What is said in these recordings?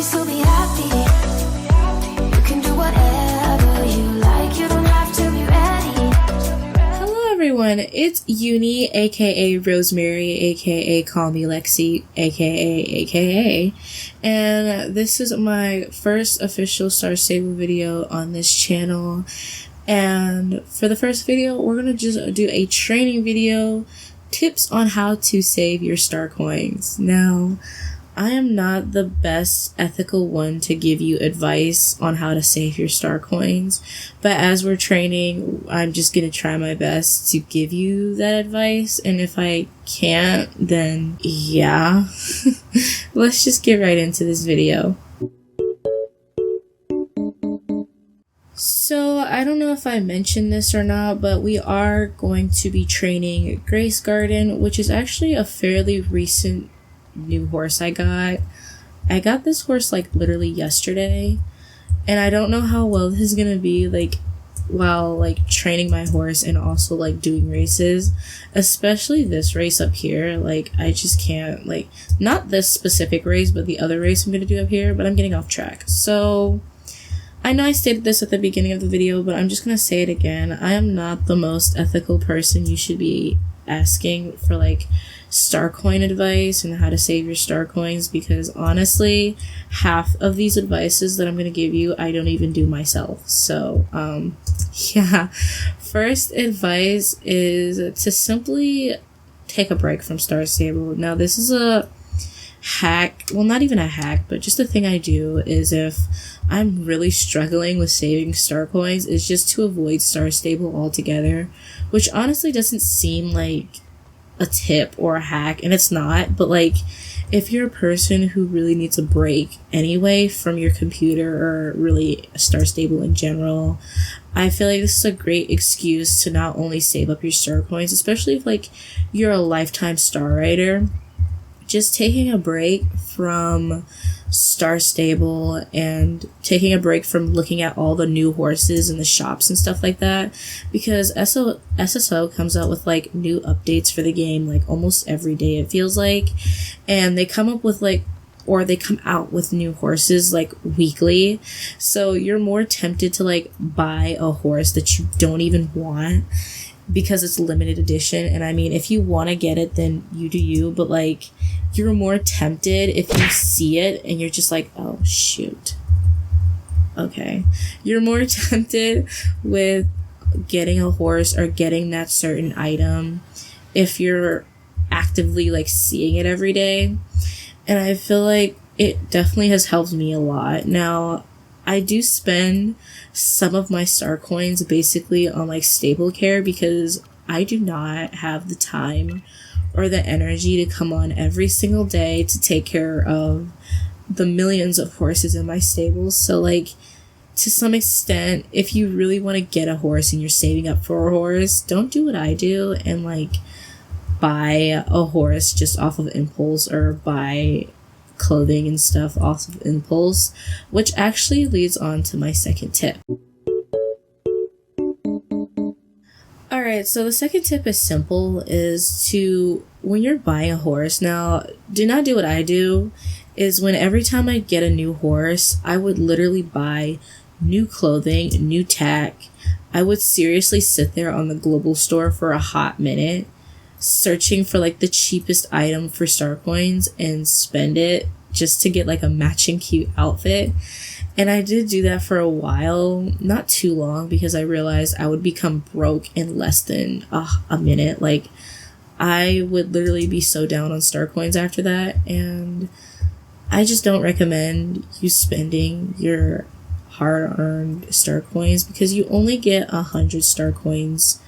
still be happy. You can do whatever you like. You don't have to be ready. Hello everyone, it's Uni, aka Rosemary, aka Call Me Lexi, aka, and this is my first official Star Stable video on this channel. And for the first video, we're gonna just do a training video, tips on how to save your star coins. Now, I am not the best ethical one to give you advice on how to save your star coins, but as we're training, I'm just gonna try my best to give you that advice, and if I can't, then yeah. Let's just get right into this video. So, I don't know if I mentioned this or not, but we are going to be training Grace Garden, which is actually a fairly recent new horse I got. I got this horse like literally yesterday, and I don't know how well this is gonna be like while like training my horse and also like doing races, especially this race up here. Like I just can't, like, not this specific race but the other race I'm gonna do up here, but I'm getting off track. So I know I stated this at the beginning of the video, but I'm just gonna say it again. I am not the most ethical person you should be asking for like star coin advice and how to save your star coins, because honestly, half of these advices that I'm gonna give you, I don't even do myself. So, yeah. First advice is to simply take a break from Star Stable. Now, this is a hack, well, not even a hack, but just a thing I do is if I'm really struggling with saving star coins, is just to avoid Star Stable altogether, which honestly doesn't seem like a tip or a hack, and it's not, but like if you're a person who really needs a break anyway from your computer or really Star Stable in general, I feel like this is a great excuse to not only save up your star coins, especially if like you're a lifetime star rider. Just taking a break from Star Stable and taking a break from looking at all the new horses in the shops and stuff like that, because SSO comes out with like new updates for the game like almost every day, it feels like, and they come up with like, or they come out with new horses like weekly, so you're more tempted to like buy a horse that you don't even want because it's limited edition. And I mean, if you want to get it, then you do you, but like you're more tempted if you see it and you're just like, oh shoot, okay, you're more tempted with getting a horse or getting that certain item if you're actively like seeing it every day. And I feel like it definitely has helped me a lot. Now, I do spend some of my star coins basically on like stable care, because I do not have the time or the energy to come on every single day to take care of the millions of horses in my stables. So like, to some extent, if you really want to get a horse and you're saving up for a horse, don't do what I do and like buy a horse just off of impulse, or buy clothing and stuff off of impulse, which actually leads on to my second tip. Alright, so the second tip is simple, is to, when you're buying a horse, now do not do what I do, is when every time I get a new horse, I would literally buy new clothing, new tack. I would seriously sit there on the global store for a hot minute searching for like the cheapest item for star coins and spend it just to get like a matching cute outfit. And I did do that for a while, not too long, because I realized I would become broke in less than a minute. Like I would literally be so down on star coins after that, and I just don't recommend you spending your hard-earned star coins, because you only get 100 star coins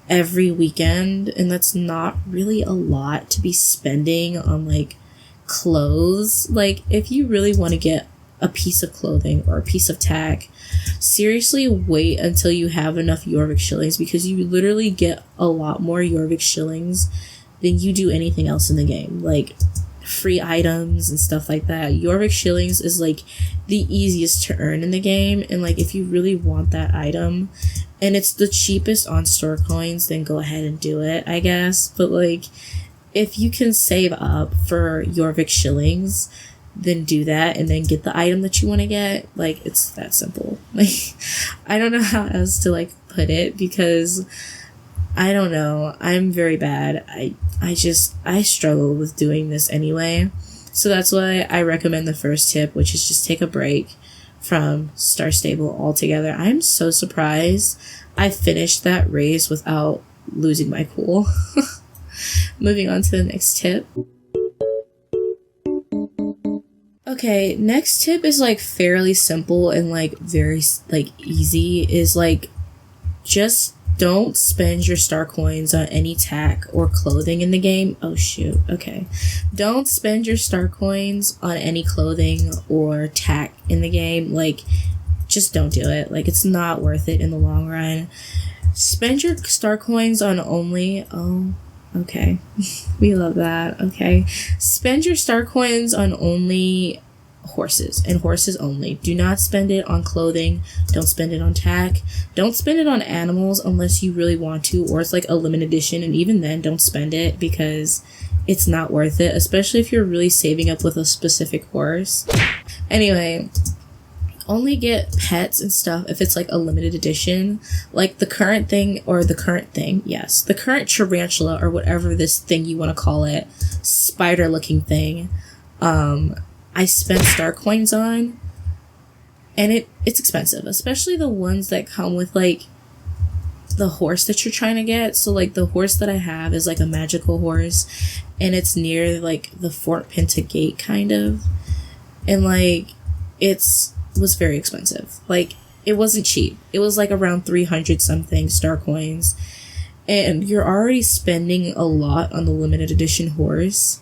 every weekend, and that's not really a lot to be spending on like clothes. Like if you really want to get a piece of clothing or a piece of tack, seriously wait until you have enough Jorvik shillings, because you literally get a lot more Jorvik shillings than you do anything else in the game, like free items and stuff like that. Jorvik shillings is like the easiest to earn in the game, and like if you really want that item and it's the cheapest on store coins, then go ahead and do it, I guess. But like if you can save up for Jorvik shillings, then do that and then get the item that you want to get. Like, it's that simple. Like, I don't know how else to like put it, because I don't know, I'm very bad. I struggle with doing this anyway. So that's why I recommend the first tip, which is just take a break from Star Stable altogether. I'm so surprised I finished that race without losing my cool. Moving on to the next tip. Okay, next tip is like fairly simple and like very like easy, is like just don't spend your star coins on any tack or clothing in the game. Oh shoot, okay. Don't spend your star coins on any clothing or tack in the game. Like, just don't do it. Like, it's not worth it in the long run. Spend your star coins on only, oh, okay. We love that, okay. Spend your star coins on only horses, and horses only. Do not spend it on clothing. Don't spend it on tack. Don't spend it on animals unless you really want to, or it's like a limited edition, and even then don't spend it because it's not worth it, especially if you're really saving up with a specific horse. Anyway, only get pets and stuff if it's like a limited edition, like the current tarantula or whatever this thing you want to call it, spider looking thing. I spent star coins on, and it's expensive, especially the ones that come with like the horse that you're trying to get. So like the horse that I have is like a magical horse, and it's near like the Fort Pinta gate kind of, and like was very expensive. Like, it wasn't cheap. It was like around 300 something star coins, and you're already spending a lot on the limited edition horse.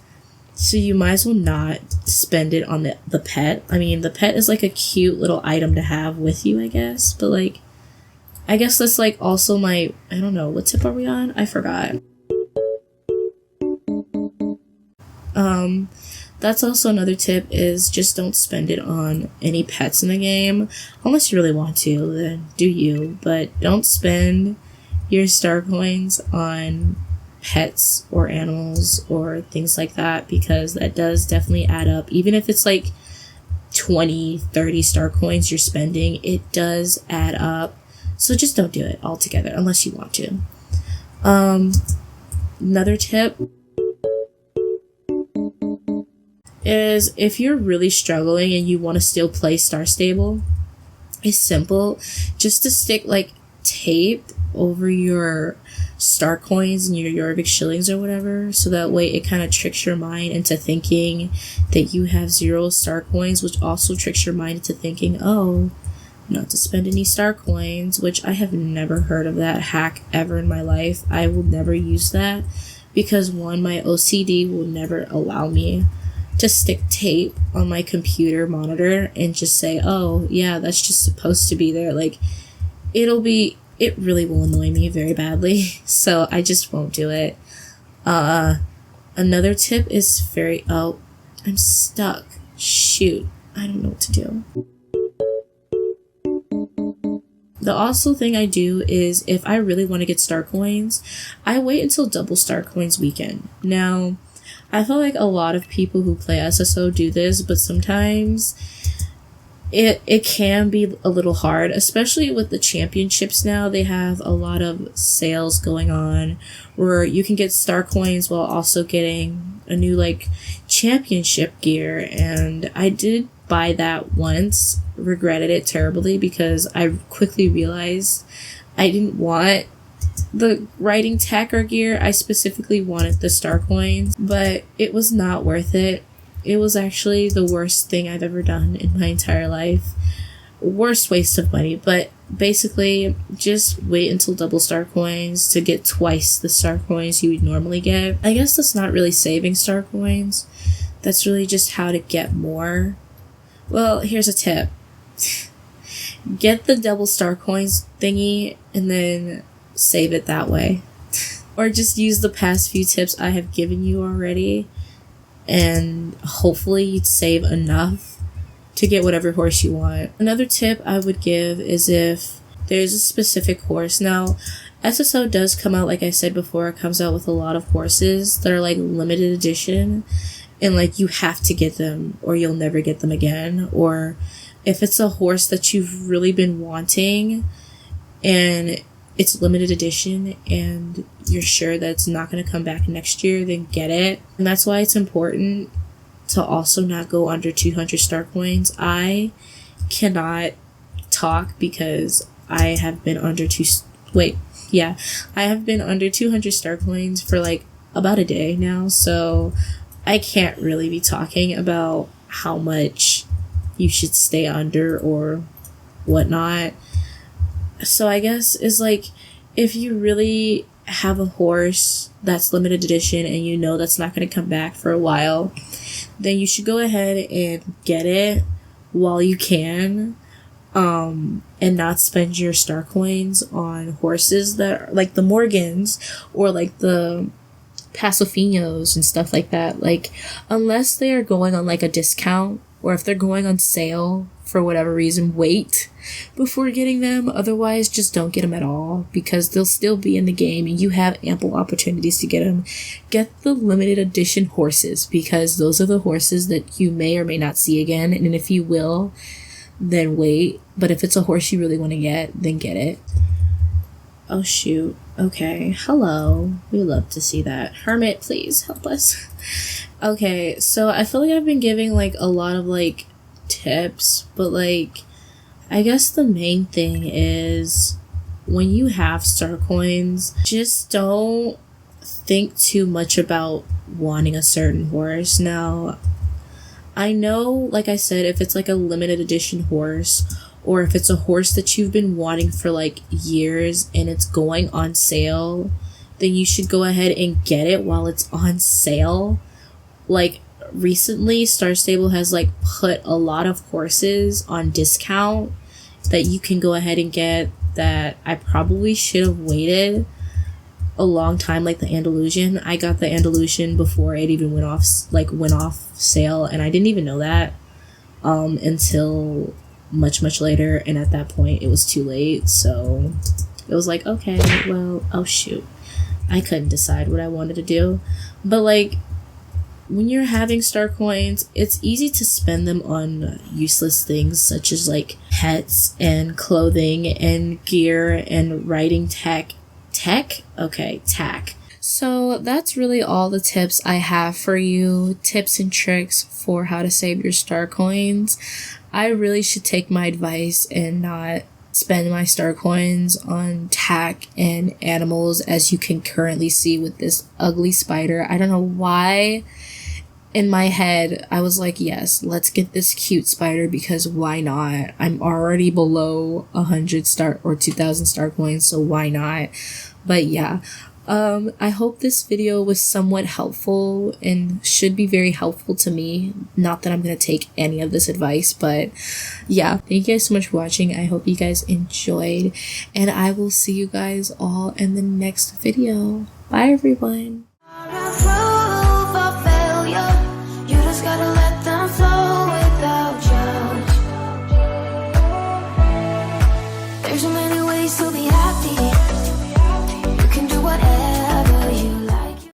So you might as well not spend it on the pet. I mean, the pet is like a cute little item to have with you, I guess. But like, I guess that's like also I don't know, what tip are we on? I forgot. That's also another tip, is just don't spend it on any pets in the game. Unless you really want to, then do you. But don't spend your star coins on pets or animals or things like that, because that does definitely add up. Even if it's like 20-30 star coins you're spending, it does add up. So just don't do it altogether unless you want to. Another tip is, if you're really struggling and you want to still play Star Stable, it's simple. Just to stick like tape over your star coins and your Jorvik shillings or whatever, so that way it kind of tricks your mind into thinking that you have 0 star coins, which also tricks your mind into thinking, oh, not to spend any star coins, which I have never heard of that hack ever in my life. I will never use that, because one, my OCD will never allow me to stick tape on my computer monitor and just say, oh yeah, that's just supposed to be there. Like, it really will annoy me very badly, so I just won't do it. Another tip is I'm stuck. Shoot, I don't know what to do. The also thing I do is, if I really want to get star coins, I wait until double star coins weekend. Now, I feel like a lot of people who play SSO do this, but sometimes it can be a little hard, especially with the championships now. They have a lot of sales going on where you can get star coins while also getting a new like championship gear, and I did buy that once, regretted it terribly because I quickly realized I didn't want the riding tacker gear. I specifically wanted the star coins, but it was not worth it. It was actually the worst thing I've ever done in my entire life. Worst waste of money, but basically just wait until double star coins to get twice the star coins you would normally get. I guess that's not really saving star coins. That's really just how to get more. Well, here's a tip. Get the double star coins thingy and then save it that way. Or just use the past few tips I have given you already, and hopefully you'd save enough to get whatever horse you want. Another tip I would give is, if there's a specific horse. Now, SSO does come out, like I said before, it comes out with a lot of horses that are like limited edition, and like you have to get them or you'll never get them again. Or if it's a horse that you've really been wanting and it's limited edition and you're sure that it's not going to come back next year, then get it. And that's why it's important to also not go under 200 star coins. I cannot talk because I have been under I have been under 200 star coins for like about a day now, so I can't really be talking about how much you should stay under or whatnot. So I guess is like, if you really have a horse that's limited edition and you know that's not going to come back for a while, then you should go ahead and get it while you can, and not spend your star coins on horses that are like the Morgans or like the Pasofinos and stuff like that. Like, unless they are going on like a discount, or if they're going on sale for whatever reason, wait before getting them. Otherwise, just don't get them at all, because they'll still be in the game and you have ample opportunities to get them. Get the limited edition horses, because those are the horses that you may or may not see again, and if you will, then wait. But if it's a horse you really want to get, then get it. Oh shoot. Okay, hello. We love to see that. Hermit, please help us. Okay, so I feel like I've been giving like a lot of like tips, but like I guess the main thing is, when you have star coins, just don't think too much about wanting a certain horse. Now, I know, like I said, if it's like a limited edition horse, or if it's a horse that you've been wanting for like years and it's going on sale, then you should go ahead and get it while it's on sale. Like, recently, Star Stable has like put a lot of horses on discount that you can go ahead and get, that I probably should have waited a long time, like the Andalusian. I got the Andalusian before it even went off sale, and I didn't even know that until much later, and at that point it was too late. So it was like, okay, well, oh shoot, I couldn't decide what I wanted to do. But like, when you're having star coins, it's easy to spend them on useless things such as like pets and clothing and gear and riding tack. So that's really all the tips I have for you. Tips and tricks for how to save your star coins. I really should take my advice and not spend my star coins on tack and animals, as you can currently see with this ugly spider. I don't know why in my head I was like, yes, let's get this cute spider, because why not? I'm already below 100 star or 2,000 star coins, so why not? But yeah, I hope this video was somewhat helpful and should be very helpful to me. Not that I'm going to take any of this advice, but yeah, thank you guys so much for watching. I hope you guys enjoyed, and I will see you guys all in the next video. Bye, everyone.